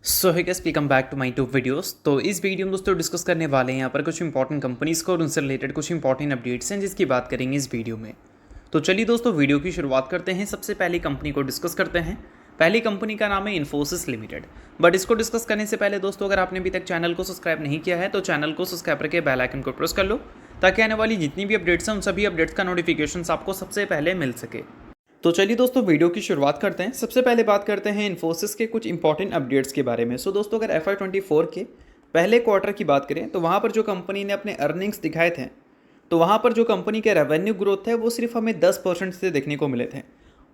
So hi guys, welcome back to my two videos. तो इस video में दोस्तों डिस्कस करने वाले हैं यहाँ पर कुछ इंपॉर्टेंट कंपनीज़ को और उनसे रिलेटेड कुछ इंपॉर्टेंट अपडेट्स हैं जिसकी बात करेंगे इस वीडियो में। तो चलिए दोस्तों वीडियो की शुरुआत करते हैं। सबसे पहली कंपनी को डिस्कस करते हैं। पहली कंपनी का नाम है इन्फोसिस लिमिटेड। बट इसको डिस्कस करने से पहले दोस्तों, अगर आपने अभी तक चैनल को सब्सक्राइब नहीं किया है तो चैनल को सब्सक्राइब करके बेल आइकन को प्रेस कर लो, ताकि आने वाली जितनी भी अपडेट्स हैं उन सभी अपडेट्स का नोटिफिकेशन आपको सबसे पहले मिल सके। तो चलिए दोस्तों वीडियो की शुरुआत करते हैं। सबसे पहले बात करते हैं इन्फोसिस के कुछ इंपॉर्टेंट अपडेट्स के बारे में। सो दोस्तों, अगर FY24 के पहले क्वार्टर की बात करें तो वहाँ पर जो कंपनी ने अपने अर्निंग्स दिखाए थे, तो वहाँ पर जो कंपनी के रेवेन्यू ग्रोथ है वो सिर्फ हमें 10% से देखने को मिले थे।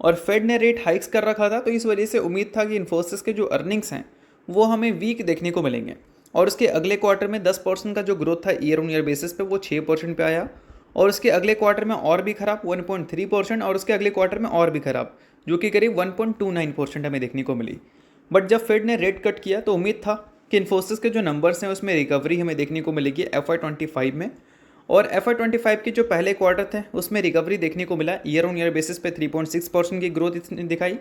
और फेड ने रेट हाइक्स कर रखा था, तो इस वजह से उम्मीद था कि इन्फोसिस के जो अर्निंग्स हैं वो हमें वीक देखने को मिलेंगे। और उसके अगले क्वार्टर में 10% का जो ग्रोथ था ईयर ऑन ईयर बेसिस पे वो 6% पे आया। और उसके अगले क्वार्टर में और भी खराब 1.3%, और उसके अगले क्वार्टर में और भी खराब जो कि करीब 1.29% हमें देखने को मिली। बट जब फेड ने रेट कट किया तो उम्मीद था कि इन्फोसिस के जो नंबर्स हैं उसमें रिकवरी हमें देखने को मिलेगी FY25 में। और FY25 के जो पहले क्वार्टर थे उसमें रिकवरी देखने को मिला। ईयर ऑन ईयर बेसिस पे 3.6% की ग्रोथ इसने दिखाई,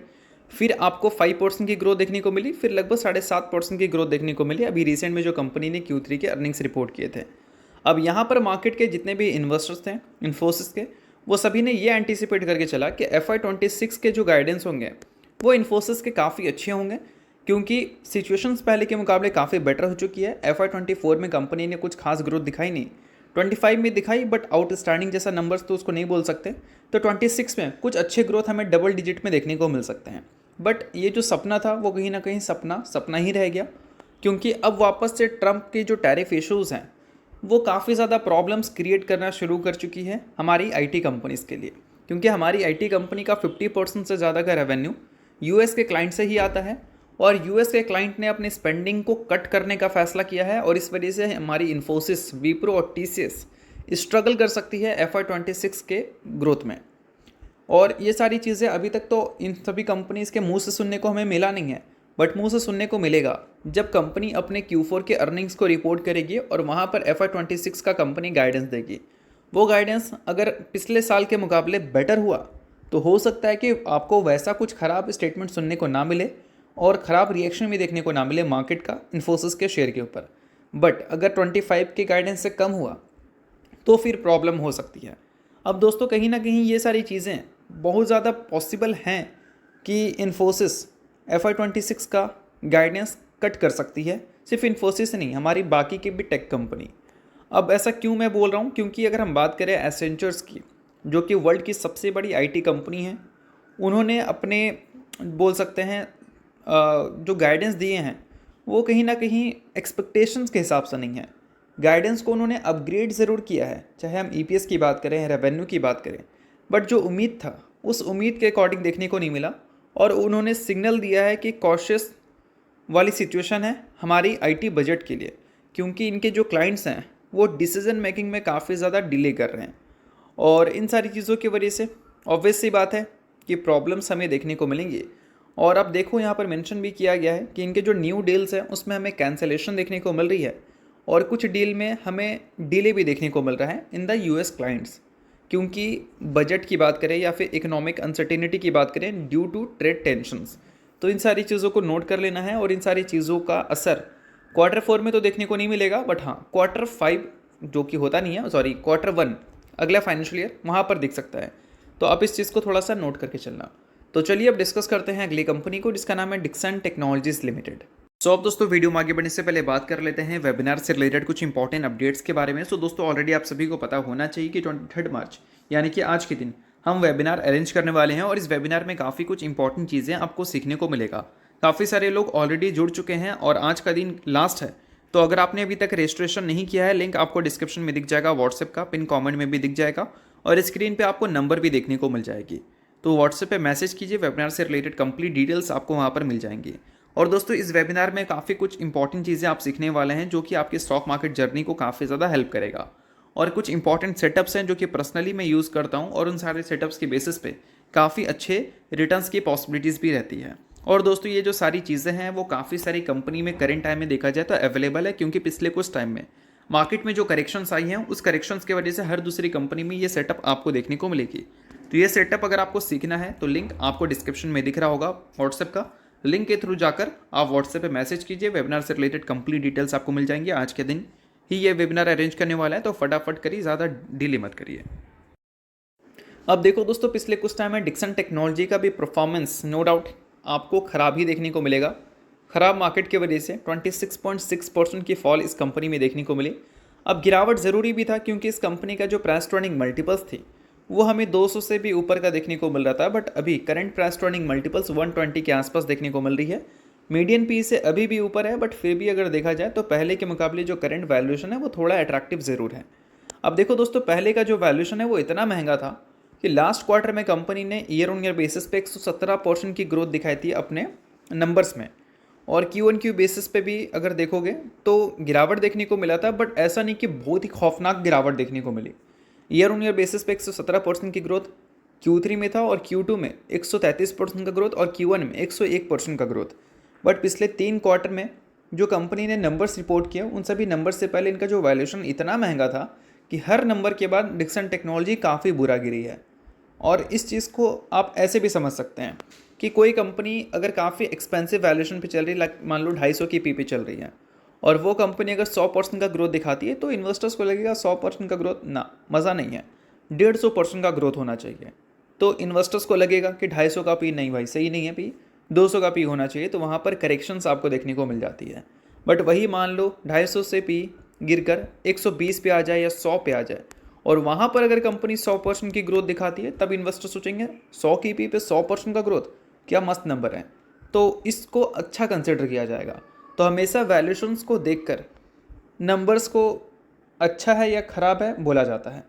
फिर आपको 5% की ग्रोथ देखने को मिली, फिर लगभग 7.5% की ग्रोथ देखने को मिली अभी रिसेंट में जो कंपनी ने Q3 के अर्निंग्स रिपोर्ट किए थे। अब यहाँ पर मार्केट के जितने भी इन्वेस्टर्स थे इन्फोसिस के, वो सभी ने ये एंटीसिपेट करके चला कि FY26 के जो गाइडेंस होंगे वो इन्फोसिस के काफ़ी अच्छे होंगे, क्योंकि सिचुएशंस पहले के मुकाबले काफ़ी बेटर हो चुकी है। FY24 में कंपनी ने कुछ खास ग्रोथ दिखाई नहीं, 25 में दिखाई बट आउटस्टैंडिंग जैसा नंबर्स तो उसको नहीं बोल सकते। तो 26 में कुछ अच्छे ग्रोथ हमें डबल डिजिट में देखने को मिल सकते हैं। बट ये जो सपना था वो कहीं ना कहीं सपना ही रह गया, क्योंकि अब वापस से ट्रंप के जो टैरिफ इशूज़ हैं वो काफ़ी ज़्यादा प्रॉब्लम्स क्रिएट करना शुरू कर चुकी है हमारी आईटी कंपनीज़ के लिए। क्योंकि हमारी आईटी कंपनी का 50% से ज़्यादा का रेवेन्यू यूएस के क्लाइंट से ही आता है, और यूएस के क्लाइंट ने अपनी स्पेंडिंग को कट करने का फैसला किया है। और इस वजह से हमारी इन्फोसिस, विप्रो और TCS स्ट्रगल कर सकती है FY26 के ग्रोथ में। और ये सारी चीज़ें अभी तक तो इन सभी कंपनीज़ के मुंह से सुनने को हमें मिला नहीं है, बट मुंह से सुनने को मिलेगा जब कंपनी अपने Q4 के अर्निंग्स को रिपोर्ट करेगी और वहाँ पर FY26 का कंपनी गाइडेंस देगी। वो गाइडेंस अगर पिछले साल के मुकाबले बेटर हुआ तो हो सकता है कि आपको वैसा कुछ ख़राब स्टेटमेंट सुनने को ना मिले और ख़राब रिएक्शन भी देखने को ना मिले मार्केट का इन्फोसिस के शेयर के ऊपर। बट अगर 25 के गाइडेंस से कम हुआ तो फिर प्रॉब्लम हो सकती है। अब दोस्तों, कहीं ना कहीं ये सारी चीज़ें बहुत ज़्यादा पॉसिबल हैं कि इन्फोसिस FY26 का गाइडेंस कट कर सकती है। सिर्फ इन्फोसिस नहीं, हमारी बाकी की भी टेक कंपनी। अब ऐसा क्यों मैं बोल रहा हूँ, क्योंकि अगर हम बात करें एसेंचर्स की, जो कि वर्ल्ड की सबसे बड़ी आईटी कंपनी है, उन्होंने अपने बोल सकते हैं जो गाइडेंस दिए हैं वो कहीं ना कहीं एक्सपेक्टेशंस के हिसाब से नहीं है। गाइडेंस को उन्होंने अपग्रेड ज़रूर किया है, चाहे हम EPS की बात करें, रेवेन्यू की बात करें, बट जो उम्मीद था उस उम्मीद के अकॉर्डिंग देखने को नहीं मिला। और उन्होंने सिग्नल दिया है कि कॉशियस वाली सिचुएशन है हमारी आईटी बजट के लिए, क्योंकि इनके जो क्लाइंट्स हैं वो डिसीजन मेकिंग में काफ़ी ज़्यादा डिले कर रहे हैं। और इन सारी चीज़ों की वजह से ऑब्वियस सी बात है कि प्रॉब्लम्स हमें देखने को मिलेंगी। और अब देखो, यहाँ पर मेंशन भी किया गया है कि इनके जो न्यू डील्स हैं उसमें हमें कैंसलेशन देखने को मिल रही है, और कुछ डील में हमें डिले भी देखने को मिल रहा है इन द US क्लाइंट्स, क्योंकि बजट की बात करें या फिर इकोनॉमिक अनसर्टेनिटी की बात करें ड्यू टू ट्रेड टेंशंस। तो इन सारी चीज़ों को नोट कर लेना है, और इन सारी चीज़ों का असर Q4 में तो देखने को नहीं मिलेगा, बट हाँ Q5 जो कि होता नहीं है, सॉरी Q1 अगला फाइनेंशियल ईयर, वहाँ पर दिख सकता है। तो आप इस चीज़ को थोड़ा सा नोट करके चलना। तो चलिए अब डिस्कस करते हैं अगली कंपनी को, जिसका नाम है डिक्सन टेक्नोलॉजीज लिमिटेड। सो अब दोस्तों, वीडियो में आगे बढ़ने से पहले बात कर लेते हैं वेबिनार से रिलेटेड कुछ इंपॉर्टेंट अपडेट्स के बारे में। सो दोस्तों, ऑलरेडी आप सभी को पता होना चाहिए कि 23 मार्च यानी कि आज के दिन हम वेबिनार अरेंज करने वाले हैं, और इस वेबिनार में काफ़ी कुछ इंपॉर्टेंट चीज़ें आपको सीखने को मिलेगा। काफ़ी सारे लोग ऑलरेडी जुड़ चुके हैं और आज का दिन लास्ट है। तो अगर आपने अभी तक रजिस्ट्रेशन नहीं किया है, लिंक आपको डिस्क्रिप्शन में दिख जाएगा, व्हाट्सएप का पिन कॉमेंट में भी दिख जाएगा, और स्क्रीन पर आपको नंबर भी देखने को मिल जाएगी। तो व्हाट्सएप पे मैसेज कीजिए, वेबिनार से रिलेटेड कंप्लीट डिटेल्स आपको वहाँ पर मिल जाएंगी। और दोस्तों, इस वेबिनार में काफ़ी कुछ इंपॉर्टेंट चीज़ें आप सीखने वाले हैं जो कि आपकी स्टॉक मार्केट जर्नी को काफ़ी ज़्यादा हेल्प करेगा। और कुछ इंपॉर्टेंट सेटअप्स हैं जो कि पर्सनली मैं यूज़ करता हूँ, और उन सारे सेटअप्स के बेसिस पे काफ़ी अच्छे रिटर्न्स की पॉसिबिलिटीज़ भी रहती है। और दोस्तों, ये जो सारी चीज़ें हैं वो काफ़ी सारी कंपनी में करेंट टाइम में देखा जाए तो अवेलेबल है, क्योंकि पिछले कुछ टाइम में मार्केट में जो करेक्शंस आई हैं उस करेक्शंस की वजह से हर दूसरी कंपनी में ये सेटअप आपको देखने को मिलेगी। तो ये सेटअप अगर आपको सीखना है तो लिंक आपको डिस्क्रिप्शन में दिख रहा होगा व्हाट्सएप का, लिंक के थ्रू जाकर आप व्हाट्सएप पे मैसेज कीजिए, वेबिनार से रिलेटेड कंप्लीट डिटेल्स आपको मिल जाएंगी। आज के दिन ही ये वेबिनार अरेंज करने वाला है, तो फटाफट करिए, ज़्यादा डिले मत करिए। अब देखो दोस्तों, पिछले कुछ टाइम में डिक्सन टेक्नोलॉजी का भी परफॉर्मेंस नो डाउट आपको ख़राब ही देखने को मिलेगा। ख़राब मार्केट की वजह से 26.6% की फॉल इस कंपनी में देखने को मिली। अब गिरावट ज़रूरी भी था क्योंकि इस कंपनी का जो प्राइस टू अर्निंग मल्टीपल्स थी वो हमें 200 से भी ऊपर का देखने को मिल रहा था, बट अभी current price to earning multiples 120 के आसपास देखने को मिल रही है। मीडियन पी से अभी भी ऊपर है, बट फिर भी अगर देखा जाए तो पहले के मुकाबले जो करंट वैल्यूएशन है वो थोड़ा अट्रैक्टिव ज़रूर है। अब देखो दोस्तों, पहले का जो वैल्यूएशन है वो इतना महंगा था कि लास्ट क्वार्टर में कंपनी ने ईयर ऑन ईयर बेसिस पे 117% की ग्रोथ दिखाई थी अपने नंबर्स में, और क्यू ऑन क्यू बेसिस पे भी अगर देखोगे तो गिरावट देखने को मिला था, बट ऐसा नहीं कि बहुत ही खौफनाक गिरावट देखने को मिली। ईयर ऑन ईयर बेसिस पे 117% की ग्रोथ Q3 में था, और Q2 में 133% का ग्रोथ, और Q1 में 101% का ग्रोथ। बट पिछले 3 क्वार्टर में जो कंपनी ने नंबर्स रिपोर्ट किए उन सभी नंबर से पहले इनका जो वैल्यूएशन इतना महंगा था कि हर नंबर के बाद डिक्सन टेक्नोलॉजी काफ़ी बुरा गिरी है। और इस चीज़ को आप ऐसे भी समझ सकते हैं कि कोई कंपनी अगर काफ़ी एक्सपेंसिव वैल्यूएशन पे चल रही है, मान लो 250 की पी चल रही है, और वो कंपनी अगर 100% का ग्रोथ दिखाती है तो इन्वेस्टर्स को लगेगा 100% का ग्रोथ ना, मज़ा नहीं है, 150% का ग्रोथ होना चाहिए। तो इन्वेस्टर्स को लगेगा कि 250 का पी नहीं भाई, सही नहीं है पी, 200 का पी होना चाहिए, तो वहाँ पर करेक्शंस आपको देखने को मिल जाती है। बट वही मान लो 250 से पी गिरकर 120 पे आ जाए या 100 पे आ जाए, और वहाँ पर अगर कंपनी 100% की ग्रोथ दिखाती है, तब इन्वेस्टर सोचेंगे 100 की पी पे 100% का ग्रोथ, क्या मस्त नंबर है, तो इसको अच्छा कंसिडर किया जाएगा। तो हमेशा वैल्यूएशंस को देखकर नंबर्स को अच्छा है या ख़राब है बोला जाता है,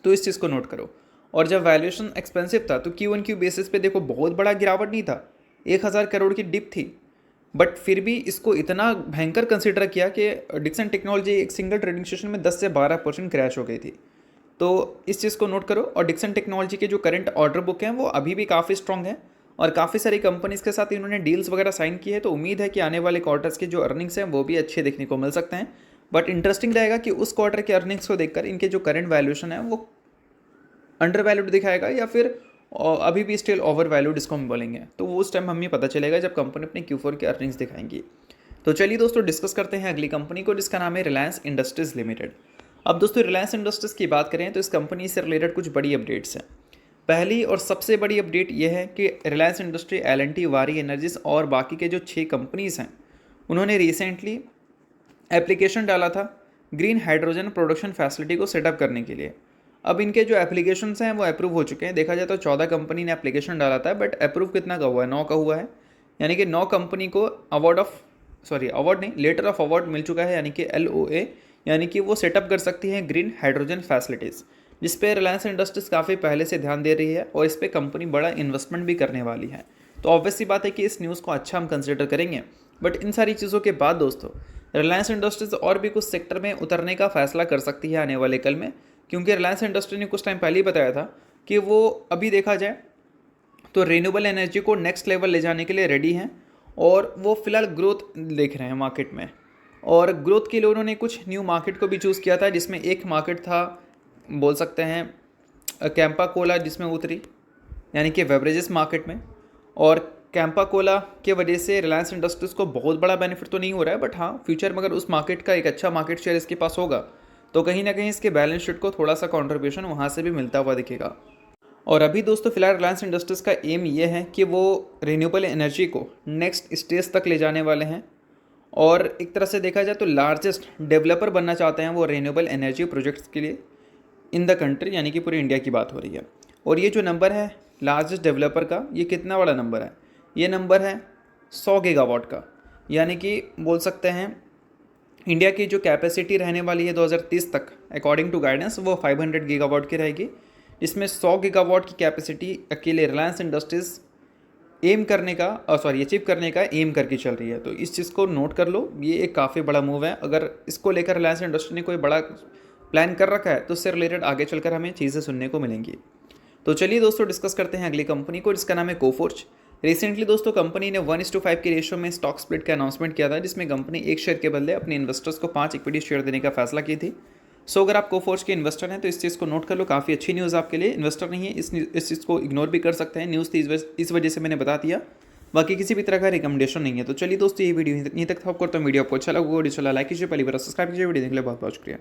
तो इस चीज़ को नोट करो। और जब वैल्यूएशन एक्सपेंसिव था तो क्यू ऑन क्यू बेसिस पे देखो बहुत बड़ा गिरावट नहीं था, 1000 करोड़ की डिप थी, बट फिर भी इसको इतना भयंकर कंसिडर किया कि डिक्सन टेक्नोलॉजी एक सिंगल ट्रेडिंग सेशन में 10 से 12% क्रैश हो गई थी। तो इस चीज़ को नोट करो। और डिक्सन टेक्नोलॉजी के जो करंट ऑर्डर बुक हैं वो अभी भी काफ़ी स्ट्रॉन्ग है, और काफ़ी सारी कंपनीज़ के साथ इन्होंने डील्स वगैरह साइन की है, तो उम्मीद है कि आने वाले क्वार्टर्स के जो अर्निंग्स हैं वो भी अच्छे देखने को मिल सकते हैं। बट इंटरेस्टिंग रहेगा कि उस क्वार्टर के अर्निंग्स को देखकर इनके जो करंट वैल्यूएशन है वो अंडर वैल्यूड दिखाएगा या फिर अभी भी स्टिल ओवर वैल्यूड इसको हम बोलेंगे, तो वो उस टाइम हमें पता चलेगा जब कंपनी अपने Q4 के अर्निंग्स दिखाएंगी। तो चलिए दोस्तों, डिस्कस करते हैं अगली कंपनी को, जिसका नाम है रिलायंस इंडस्ट्रीज़ लिमिटेड। अब दोस्तों, रिलायंस इंडस्ट्रीज़ की बात करें तो इस कंपनी से रिलेटेड कुछ बड़ी अपडेट्स हैं। पहली और सबसे बड़ी अपडेट यह है कि रिलायंस इंडस्ट्री, L&T, वारी एनर्जीज और बाकी के जो 6 कंपनीज़ हैं उन्होंने रिसेंटली एप्लीकेशन डाला था ग्रीन हाइड्रोजन प्रोडक्शन फैसिलिटी को सेटअप करने के लिए। अब इनके जो एप्लीकेशंस हैं वो अप्रूव हो चुके हैं। देखा जाए तो 14 कंपनी ने एप्लीकेशन डाला था, बट अप्रूव कितना का हुआ है? 9 का हुआ है, यानी कि 9 कंपनी को लेटर ऑफ अवार्ड मिल चुका है, यानी कि LOA, यानी कि वो सेटअप कर सकती हैं ग्रीन हाइड्रोजन फैसिलिटीज़, जिस पे रिलायंस इंडस्ट्रीज़ काफ़ी पहले से ध्यान दे रही है और इस पर कंपनी बड़ा इन्वेस्टमेंट भी करने वाली है। तो ऑब्वियस सी बात है कि इस न्यूज़ को अच्छा हम कंसिडर करेंगे। बट इन सारी चीज़ों के बाद दोस्तों, रिलायंस इंडस्ट्रीज़ और भी कुछ सेक्टर में उतरने का फैसला कर सकती है आने वाले कल में, क्योंकि रिलायंस इंडस्ट्री ने कुछ टाइम पहले ही बताया था कि वो अभी देखा जाए तो रिन्यूएबल एनर्जी को नेक्स्ट लेवल ले जाने के लिए रेडी हैं, और वो फिलहाल ग्रोथ देख रहे हैं मार्केट में। और ग्रोथ के लिए उन्होंने कुछ न्यू मार्केट को भी चूज़ किया था, जिसमें एक मार्केट था, बोल सकते हैं कैंपा कोला, जिसमें उतरी, यानी कि बेवरेजेस मार्केट में। और कैंपा कोला के वजह से रिलायंस इंडस्ट्रीज़ को बहुत बड़ा बेनिफिट तो नहीं हो रहा है, बट हाँ, फ्यूचर में अगर उस मार्केट का एक अच्छा मार्केट शेयर इसके पास होगा तो कहीं ना कहीं इसके बैलेंस शीट को थोड़ा सा कंट्रीब्यूशन वहाँ से भी मिलता हुआ दिखेगा। और अभी दोस्तों फिलहाल रिलायंस इंडस्ट्रीज़ का एम ये है कि वो रिन्यूएबल एनर्जी को नेक्स्ट स्टेज तक ले जाने वाले हैं, और एक तरह से देखा जाए तो लार्जेस्ट डेवलपर बनना चाहते हैं वो रिन्यूएबल एनर्जी प्रोजेक्ट्स के लिए इन द कंट्री, यानी कि पूरी इंडिया की बात हो रही है। और ये जो नंबर है लार्जेस्ट डेवलपर का, ये कितना बड़ा नंबर है? ये नंबर है 100 गीगावाट का, यानी कि बोल सकते हैं इंडिया की जो कैपेसिटी रहने वाली है 2030 तक, अकॉर्डिंग टू गाइडेंस, वो 500 गीगावाट की रहेगी, जिसमें 100 गीगावाट की कैपेसिटी अकेले रिलायंस इंडस्ट्रीज़ अचीव करने का एम करके चल रही है। तो इस चीज़ को नोट कर लो, ये एक काफ़ी बड़ा मूव है। अगर इसको लेकर रिलायंस इंडस्ट्री ने कोई बड़ा प्लान कर रखा है तो उससे रिलेटेड आगे चलकर हमें चीज़ें सुनने को मिलेंगी। तो चलिए दोस्तों, डिस्कस करते हैं अगली कंपनी को, जिसका नाम है कोफोर्ज। रिसेंटली दोस्तों कंपनी ने 1:5 के रेशियो में स्टॉक स्प्लिट का अनाउंसमेंट किया था, जिसमें कंपनी एक शेयर के बदले अपने इन्वेस्टर्स को 5 इक्विटी शेयर देने का फैसला की थी। सो अगर आप कोफोर्ज के इन्वेस्टर हैं तो इस चीज़ को नोट कर लो, काफ़ी अच्छी न्यूज़ आपके लिए। इन्वेस्टर नहीं है इस चीज़ को इग्नोर भी कर सकते हैं, न्यूज़ थी इस वजह से मैंने बता दिया। बाकी किसी भी तरह का रिकमेंडेशन नहीं है। तो चलिए दोस्तों, ये वीडियो यहीं तक था। आपको तो वीडियो आपको अच्छा लगा, वीडियो चला लाइक कीजिए, पहली बार सब्सक्राइब कीजिए। वीडियो देखने के लिए बहुत बहुत शुक्रिया।